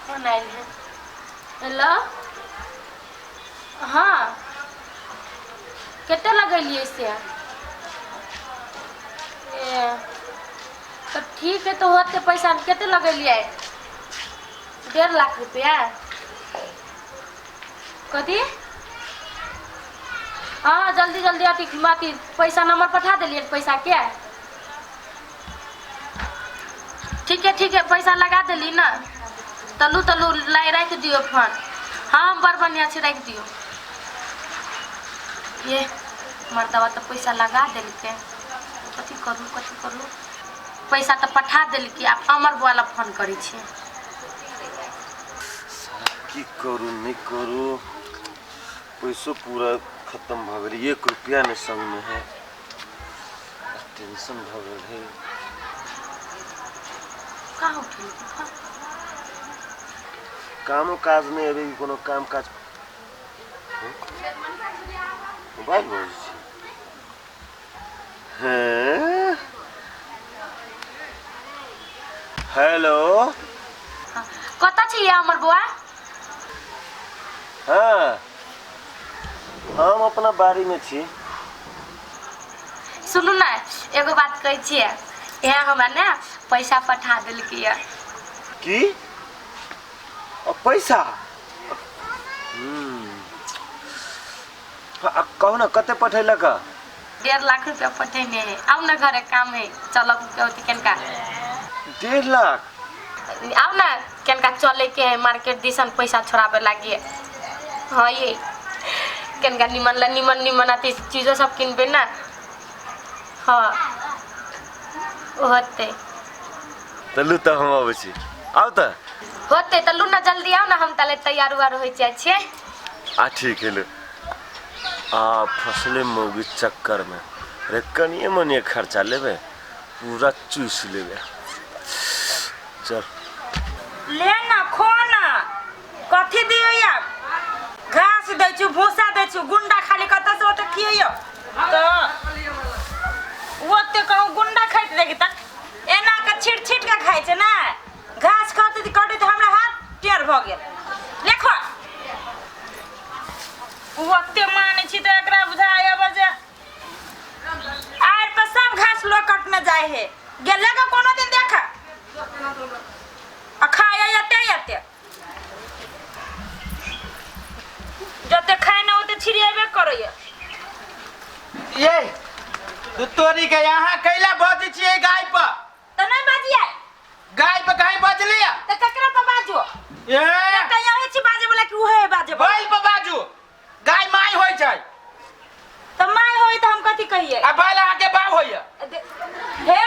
कौन आयल है? हेलो हाँ केते लगेलिए से तो ठीक है तो होते पैसा केते लगेलिए 1.5 लाख रुपया कथी हाँ जल्दी जल्दी अति पैसा नंबर पठा दिलिए पैसा क्या ठीक है पैसा लगा दिली ना तलू तलू लाई रख दियो फोन हाँ बड़ बढ़िया से रख दियो ये मर्दवा तो पैसा लगा दिलके कथी करू पैसा तो पठा दिलके आप अमर वाला फोन करी छी की करू नहीं करू पैसों पूरा खत्म भ गई 1 रुपया नहीं संग में है टेंशन भ गई है कहाँ उठे कामो काज नहीं अभी कोनो काम काज मोबाइल बोल हैं हेलो कता छी हमर बुआ हाँ हम अपना बारी में छी सुनू ना एगो बात कह छी यहाँ हमरा ना पैसा पठा दिलके की पैसा कहू ना कते पठेलक 1.5 लाख रुपया पठेने है आओ ना घरे काम है चलो केनका 1.5 लाख आओ ना केनका चले के है मार्केट दिसन पैसा छोड़ाबे लागी हाँ ये केनका निमन आती चीजों सब किनबे ना हाँ होते तलू तो हम आवे छी आओ त होते तलू ना जल्दी आओ ना हम तले तैयार उआर हो जाए छे ठीक है लो फसले मौगी चक्कर में रे कनिए मनिए खर्चा लेबे पूरा चूस लेबे चल ले ना खो ना कथी दियो या घास दै छु भूसा दै छु गुंडा खाली कत से ओते खियो तो ओते कहूं गुंडा खाइत देगी तक एना के छिट के खाइ छै ना घास खाते तो हमरा हाथ टेढ़ भ गेल देखो ओते माने छी त एकरा बुझाय बजे आर पर सब घास लो कटने जाय है गेले का कोनो दिन देखा खाया यते जते खाए ना ओते छिरियाबे करय ये तोरी के यहाँ कैला बजी छिए गाय पर त नहीं बाजिए गाय पर कहीं बजली त ककरा पर बाजो ये त यहाँ छी बाजे वाला कि उहे बाजे बैल पर बाजू गाय माय होय छै त माय होई त हम कथि कहिए आ बैल आगे बा होय हे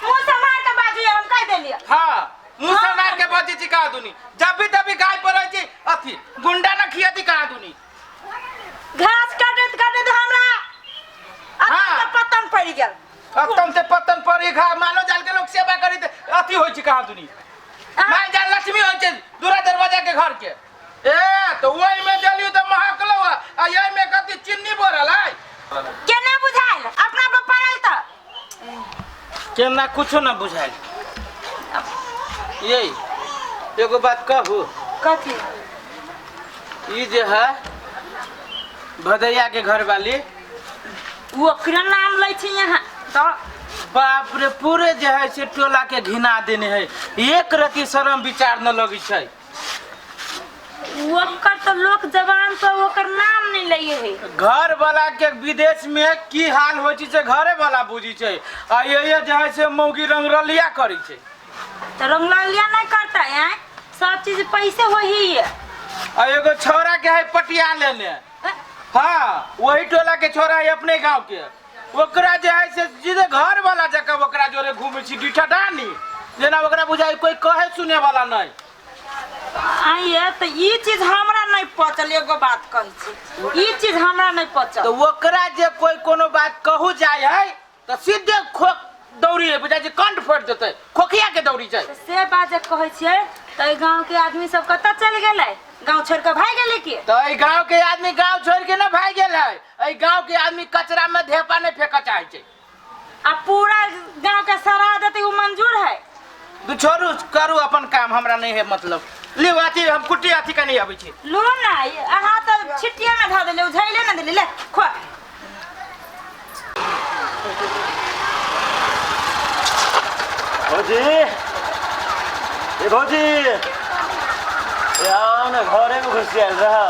मुंह से मार के बाजू हम कह देलिए हां मुंह से मार के बजी छी का दुनी जब भी तभी गाय पर रह छी अथी गुंडा न खियती का दुनी घास काटत हमरा हाँ। पतन पड़ गेल अतम से पतन पड़ी खा मानो जाल के लोग सेवा करी त अथी होय छी कहां दुनी माय जाल लक्ष्मी होय छै दूरा दरवाजा के घर के तो वही में जलियो त महकलो आ यही में कथी चिन्नी बोरल है केना बुझाइल अपना पर पड़ल त केना कुछो न बुझाइल यही एगो बात कहू कथी ई जे है भदैया के घर वाली वो ओकरा नाम लै छी यहाँ तो बाप रे पूरे जे है से टोला के घिना देने है एक रति शर्म विचार न लगी छै ओकर तो लोक जबान पर ओकर नाम नहीं लइए है घर वाला के विदेश में की हाल होय छै घरे वाला बुझी छै आ ये जे है से मौगी रंगरलिया करी छै तो रंगलिया नहीं करता है सब चीज पैसे हो ही है आ एगो छोरा के है पटिया लेने हाँ वही टोला के छोरा है अपने गांव के ओकरा जे है से सीधे घर वाला जगह ओकरा जोरे घूमे छी डिठा डानी जेना ओकरा बुझाई कोई कहे सुने वाला नहीं आइए तो ये चीज हमरा नहीं पचल एगो बात कहै छी ई चीज हमरा नहीं पचल तो ओकरा जे कोई कोनो बात कहू जाय है तो सीधे खोक दौड़ी है बुझाई छै कंठ फट देतै खोखिया के दौड़ी छै से बात जे कहै छियै त गांव के आदमी सब कत चल गेलै गांव छोड़ के भाग गेलै के तो ई गांव के आदमी गांव छोड़ के न भाग गेल है ई गांव के आदमी कचरा में ढेपा नहीं फेंक चाहे छै आ पूरा गांव के सराह देते वो मंजूर है तू छोड़ू करू अपन काम हमरा नहीं है मतलब ले आती हम कुट्टी आती का नहीं आबै छी लो ना अहाँ तो छिटिया में धा देले उझैले ना देले ले खो भौजी ए भौजी आओ ना घरे में घुस आयल रहा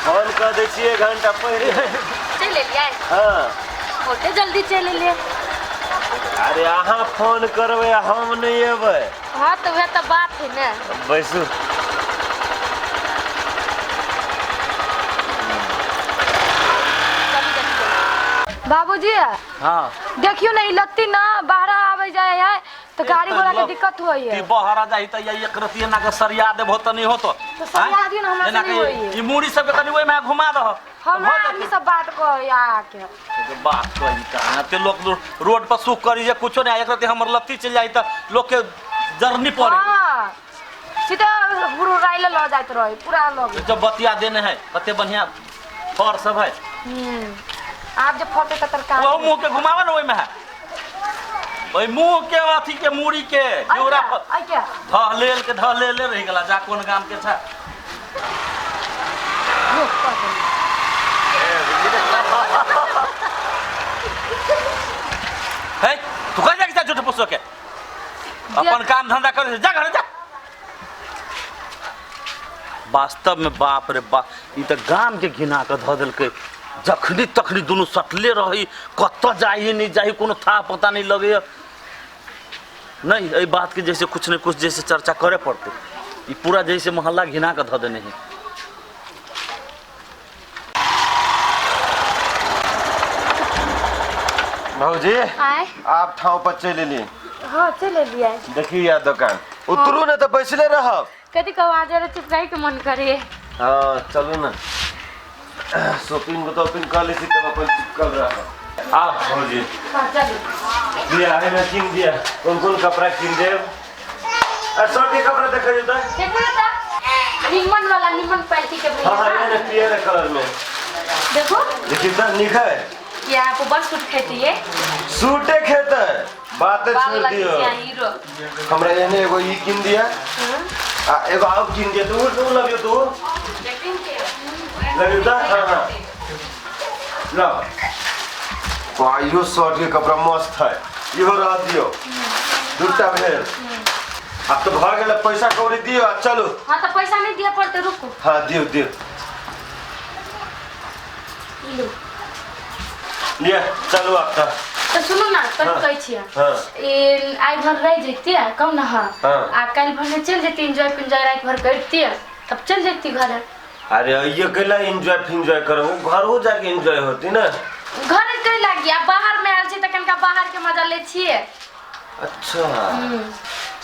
फोन कर दै छियै 1 घंटा पहले चल लिया हाँ होते जल्दी चल लिए अरे अहाँ फोन करबै हम नहीं अबै हाँ तो वह तो बात है ना बैसू बाबूजी हाँ देखियो नहीं लगती ना बाहर आवे जाए है तो गाड़ी घोड़ा के दिक्कत होई है ती बहरा जाई त ये एक रतिया ना के सरिया देबो त नहीं होतो तो सरिया दिन हमरा से नहीं होई है ई मूड़ी सब के कनी ओइ में घुमा दह हम आदमी सब बात को आके बात कही कहां ते लोग रोड पर सुख करी जे कुछो नहीं एक रति हमर लत्ती चल जाई त लोग के जर्नी पड़े हां सीधा बुरु राइल ल जात रही पूरा लोग जब बतिया देने है कते बढ़िया फर सब है आप जब फोटो का तरकारी वो मुंह के घुमावा ना ओइ में है ओइ मुंह के अथी के मूड़ी के जोरा पर आई क्या धलेल रही गला जा कोन गाम के था है तू कह जा कि झूठ पूछ के अपन काम धंधा कर जा घर जा वास्तव में बाप रे बाप ई त गाम के घिना के ध देल के जखनी तखनी दोनों सटले रही कत जाई नहीं जाई कोनो था पता नहीं लगे नहीं ए बात के जैसे कुछ न कुछ जैसे चर्चा करे पड़ते ई पूरा जैसे मोहल्ला घिना के ध देने है भौजी आए आप ठाव पर चले ली हां चले लिया देखिए यार दुकान उतरू ना तो बैसले रहब कभी कब आ जा चिपकाई के मन करे हाँ चलो ना शॉपिंग तो शॉपिंग कर ली तब अपन चिपकल रहा आप भौजी हां चलो दिया है ना किन दिया कौन कपड़ा किन दे शर्ट के कपड़ा देखा जाता है देखो ना निमन वाला निमन पैंटी के हाँ हाँ ये ना पियर कलर में देखो देखिए तो लिखा है क्या आपको बस सूट खेती है सूटे खेत है बातें छोड़ दियो हीरो हमरा एने एगो ई किन दिया आ एगो आउ किन दिया तू लगियो तू लगियो ता हां हां लो पाइयो शर्ट के कपड़ा मस्त है इहो रह दियो दूटा भेल अब तो भर गेल पैसा कौड़ी दियो आ चलो हाँ तो पैसा नहीं दिया पड़ते रुको हाँ दियो दियो लो लिया चलो अब तो सुनो ना कल हाँ, कहै छियै हाँ। ए आई भर रह जैती कम ना हाँ हाँ। आ कल भर में चल जैती एंजॉय पिंजॉय रात भर करती तब चल जैती घर अरे ये केला एंजॉय फिंजॉय करो घरो जाके एंजॉय होती ना घर कई लागी आ बाहर में आल छी त कनका बाहर के मजा ले छिए अच्छा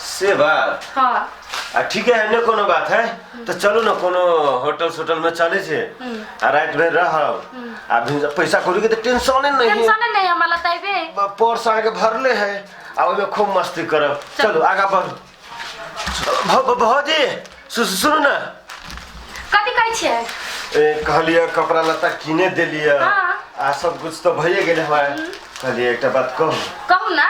से बात हाँ ठीक है ने कोनो बात है तो चलो ना कोनो होटल में चले छे आ रात भर रहब आ भी पैसा कौड़ी के तो टेंशन नहीं टेंशन नहीं हमरा तइबे पर्स आगे भरले है आ ओमे खूब मस्ती करब चलो आगा बढ़ भौजी सुनो ना कथी कहै छियै ए कहलिए कपड़ा लत्ता किने देलिए हाँ। आ सब कुछ तो भइए गेल हमारे कहलिए एक बात कहू ना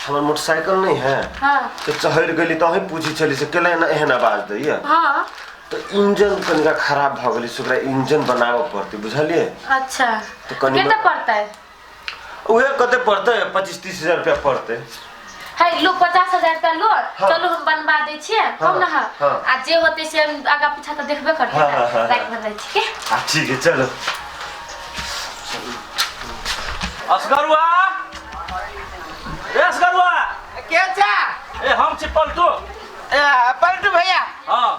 हमर मोटरसाइकिल नहीं है हाँ तो चढ़ गई तो पूछी चली से केला ना एहन आवाज दैया हाँ तो इंजन कनिका खराब भ गेली सुकरा इंजन बनावे पड़ती बुझलिए अच्छा तो कनी कितना पड़ता है उहे कते पड़ते 25-30 हजार रुपया पड़ते है लो 50,000 का लो हाँ। चलो हम बनवा दे छिए कम ना हाँ हाँ। आ जे होते से हम आगा पीछा तो देखबे करते हाँ, ना हाँ, हाँ, रात भर रह छी के ठीक है चलो असगरुआ ए असगरुआ क्या चा ए हम छी पलटू पलटू भैया हां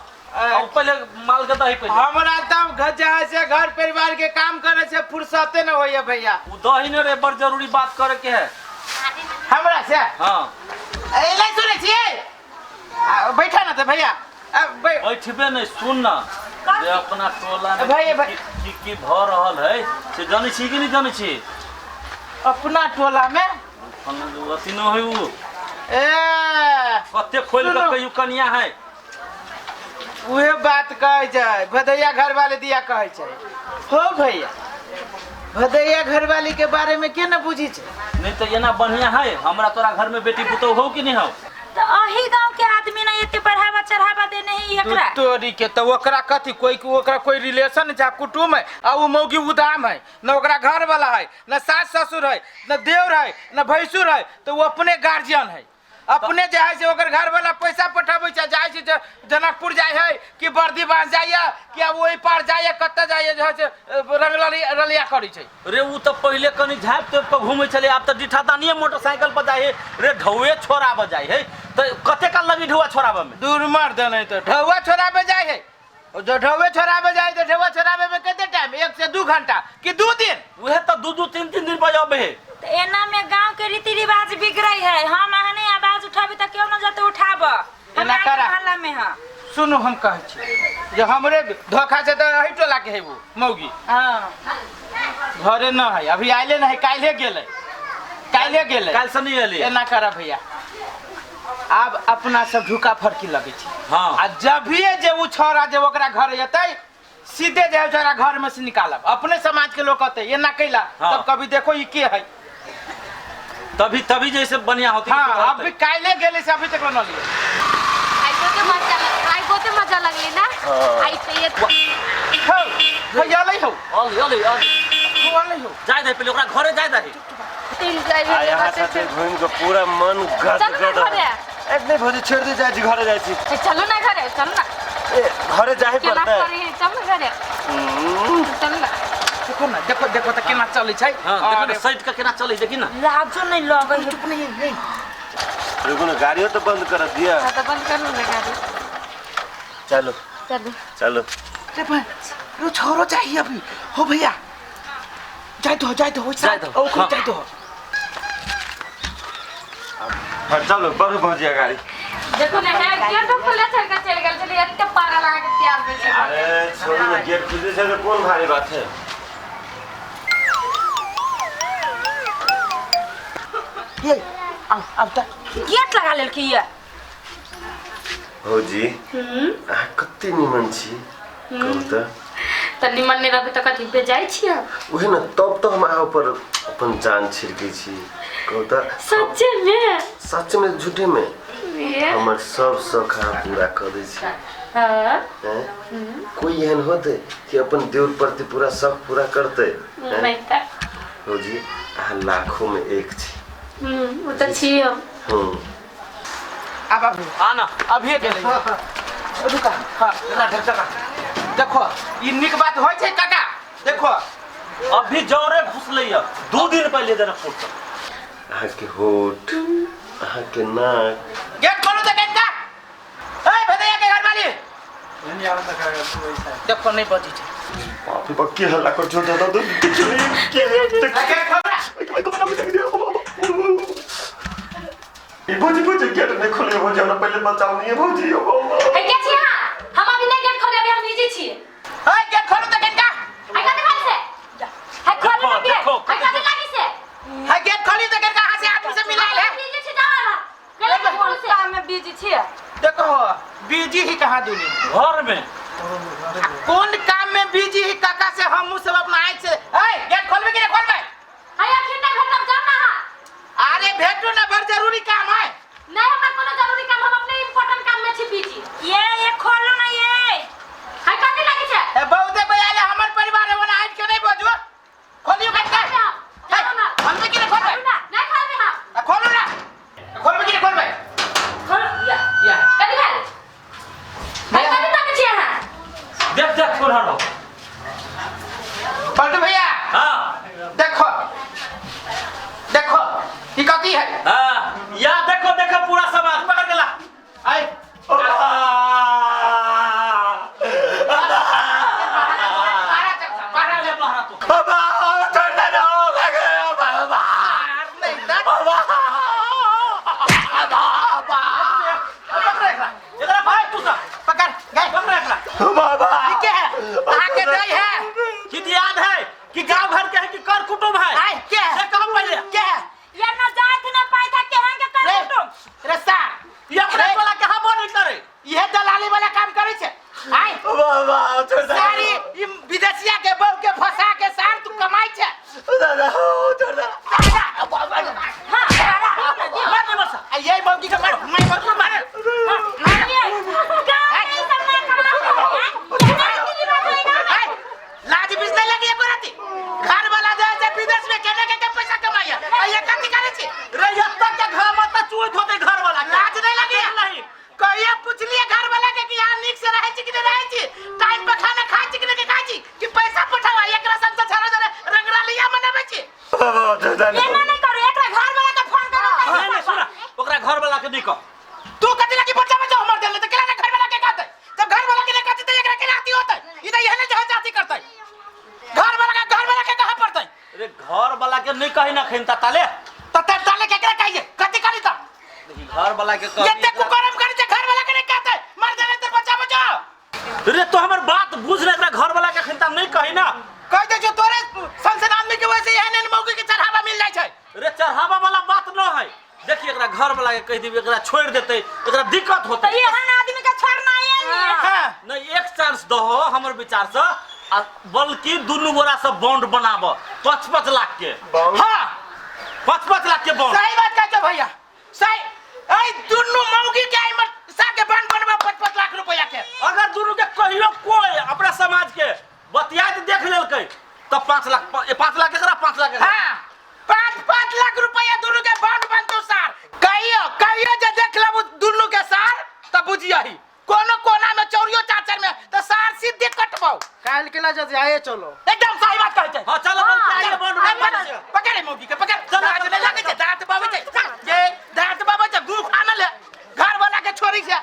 अब पहले माल के दही पहले हमरा तब घर से घर परिवार के काम करे से फुर्सते न होइए भैया उ दही ने रे बड़ जरूरी बात करे के है हमरा से हां ए ले सुने छिए बैठा ना तो भैया बैठबे नहीं सुन ना जे अपना टोला में भैया, की भ रहल है से जानी छी कि नहीं जानी छी अपना टोला में अथी न है उ ए कते खोल के सुनो। कहियो कनिया है उहे बात कहे जाए भदैया घर वाले दिया कहे छै हो भैया भदैया घर वाली के बारे में के न बुझी छै नहीं तो एना बढ़िया है हमरा तोरा घर में बेटी पुतौ हो कि नहीं हो तो अही गांव के आदमी ना एते बढ़ावा चढ़ावा दे नहीं एकरा तोरी के तो ओकरा कथी कोई रिलेशन है कुटुम है आ उ मौगी उदाम है न ओकरा घर वाला है न सास ससुर है न देवर है न भैंसुर है तो वो अपने गार्जियन है अपने जाए से ओकर घर वाला पैसा पठाबै छै जाए से जनकपुर जाए है कि बर्दी बांध जाइए कि अब वही पार जाइए कत्ते जाइए जो है रलिया करी छै रे उ तो पहले कनी झाप तोप के घूमे चले अब तो डिठा दानिए मोटरसाइकिल पर जाए रे ढौए छोरा बजाए है तो कते काल लगी ढौआ छोराबे में दूर मर देने तो ढौआ छोराबे जाए है जो ढौए छोराबे जाए तो ढौआ छोराबे में कितने टाइम 1 से 2 घंटा कि 2 दिन वह तो 2 3 दिन बजाबे है तो एना में गांव के रीति रिवाज बिगड़ै है हम आने आवाज उठाबी त क्यों न जाते उठाब एना करा हल्ला में हां सुनो हम कहै छी जे हमरे धोखा से तो रही टोला के है वो मौगी हां घरे न है अभी आइले न है काल्हे गेले काल से नहीं एले एना करा भैया अब अपना सब झुका फरकी लगे छी हां आ जब भी जे उ छोरा जे ओकरा घर एतै सीधे जे छोरा घर में से निकालब अपने समाज के लोग कहते ये ना कैला तब कभी देखो ये के है तभी जैसे बढ़िया होती हां अब भी काले गेले से अभी तक न लिए आई गोते मजा लगली ना आई पे ये हो भैया ले हो ओले जाय दे पहले ओकरा घरे जाय दे तीन जाय यहाँ साथे घूम के पूरा मन गदगद एक नहीं भौजी छोड़ दे जाए घरे जाए छी चलो ना घरे चल ना घरे जाए पड़ता है चल ना घरे चल ना देखो त केना चलै छै हां देखो ना साइड का केना चलै देखी ना लाजो नहीं लगै है नहीं रुको ना गाड़ियों तो बंद कर दिया तो बंद कर लो ना गाड़ी चलो रे भाई रो छोरो चाहिए अभी हो भैया जाय दो ओ जाय दो हां चलो बड़ू भौजी गाड़ी देखो ना है गेट खोले चल के चल गेल चली एते पारा लगा के तैयार बैठे अरे छोड़ ना गेट खुले से तो कौन भारी बात है ये अब तक गेट लगा लेल की ये भौजी कत्ते निमन छी कहू त निमन ने रहबे त कथि पे जाय छी वही ना तब तो हम ऊपर अपन जान छिड़के छी कहू सच्चे में झूठे में हमर सब शौक पूरा कर दै छी हां कोई एहन होते कि अपन देवर प्रति पूरा शौक पूरा करते नहीं त भौजी अहाँ लाखों में एक छी वो तो छी हम अब आना अभी गेले रुका हां ना ढका देखो ई निक बात होय छै काका देखो अभी जोरे घुसलैया 2 दिन पहले देना फोटो अहाँ के होठ अहाँ के नाक गेट खोलो त गेट का ए भदैया के घर वाली नहीं आवा तक देखो नहीं बजी छै बाप रे बक्की हल्ला कर छोड़ दो के ये भौजी गेट नहीं खोले हो जाना पहले बचाओ नहीं है भौजी है क्या छी हम अभी नहीं गेट खोले अभी हम निजी छी ए गेट खोलो त गेट का है कथि खाई से है खोले ना गेट है कथि लागी से है गेट खोली त गेट कहां से आदमी से मिलाल है निजी छी जावा गेले कौन से काम में बिजी छी देखो बिजी ही कहां दुनी घर में कौन काम में बिजी ही काका से हम सब अपना आए से ए गेट खोलबे कि नहीं खोलबे है आखिर ना भेटम जाम ना अरे भेटो ना बड़ जरूरी काम है नहीं हमरा कोनो जरूरी काम हम अपने इंपॉर्टेंट काम में छी बिजी ये खोलो ना ये है कथि लागी छै ए बहुते बयाले हमर परिवार है वना हट के नहीं बजो खोलियो गेट का चलो ना हम के नहीं खोलबे ना नहीं खोलबे हम खोलो ना खोलबे कि नहीं खोलबे खोल या कथि भेल है कथि लागी छी अहाँ देख कौन हरो पलटू भैया हां देखो ये कथी है हां या देखो पूरा समाज पकड़ गेला आई याद है कि गांव घर के है कि कर कुटुंब है क्या है? कहो पहले क्या है? ये न जात न पाई था घर वाला के नहीं कही ना खिनता ताले तते ताले केकरा कहिए कथि करी त घर वाला के ये ते कुकरम करी छे घर वाला के नहीं कहते मर जाने ते बचा बचा रे तो हमर बात बुझ ले एकरा घर वाला के खिनता नहीं कही ना कह दे जो तोरे संसद आदमी के वजह से एहन मौके के चढ़ावा मिल जाय छै रे चढ़ावा वाला बात न है देखिए एकरा घर वाला के कह दिबे एकरा छोड़ देते एकरा दिक्कत होते तो एहन आदमी के छोड़ना है हां नहीं एक चांस दहो हमर विचार से आ बल्कि दुनु गोरा से बॉन्ड बनाबो 5-5 लाख के हां 5-5 लाख के बॉन्ड सही बात कहते भैया सही ए दुनु मौगी के मत साके बन बनवा 5-5 लाख रुपया के अगर दुनु के कहियो कोई अपना समाज के बतिया देख लेलकै तब 5 लाख एकरा 5 लाख हां 5-5 लाख रुपया दुनु के बॉन्ड बनतो सर कहियो जे देख लेबो दुनु के सर तब बुझियही कोनो कोना में चौरियो चाचर में तो सार सीधे कटबो काल के ला जाए चलो एकदम सही बात कहते हां चलो बोलते आइए बॉन्ड पकड़े मौगी के पकड़ चल लगे दांत बाबे ये दांत बाबे गु खाना ले घर वाला के छोरी से